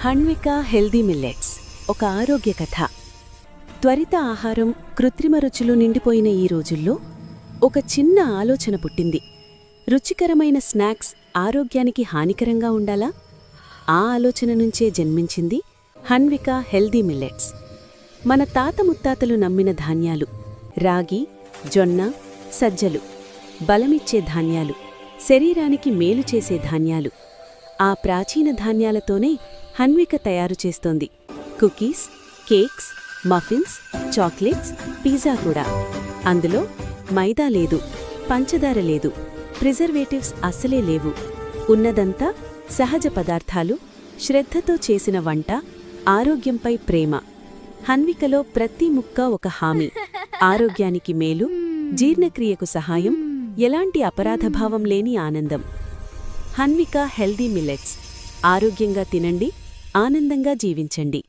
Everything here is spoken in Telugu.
హన్విక హెల్దీ మిల్లెట్స్ ఒక ఆరోగ్య కథ. త్వరిత ఆహారం, కృత్రిమ రుచులు నిండిపోయిన ఈ రోజుల్లో ఒక చిన్న ఆలోచన పుట్టింది. రుచికరమైన స్నాక్స్ ఆరోగ్యానికి హానికరంగా ఉండాలా? ఆ ఆలోచన నుంచే జన్మించింది హన్విక హెల్దీ మిల్లెట్స్. మన తాత ముత్తాతలు నమ్మిన ధాన్యాలు, రాగి, జొన్న, సజ్జలు, బలమిచ్చే ధాన్యాలు, శరీరానికి మేలు చేసే ధాన్యాలు. ఆ ప్రాచీన ధాన్యాలతోనే హన్విక తయారు చేస్తోంది cookies, cakes, muffins, chocolates, pizza కూడా. అందులో మైదా లేదు, పంచదార లేదు, ప్రిజర్వేటివ్స్ అస్సలే లేవు. ఉన్నదంతా సహజ పదార్థాలు, శ్రద్ధతో చేసిన వంట, ఆరోగ్యంపై ప్రేమ. హన్వికలో ప్రతి ముక్క ఒక హామీ: ఆరోగ్యానికి మేలు, జీర్ణక్రియకు సహాయం, ఎలాంటి అపరాధభావం లేని ఆనందం. Hanvika healthy millets. ఆరోగ్యంగా తినండి, ఆనందంగా జీవించండి.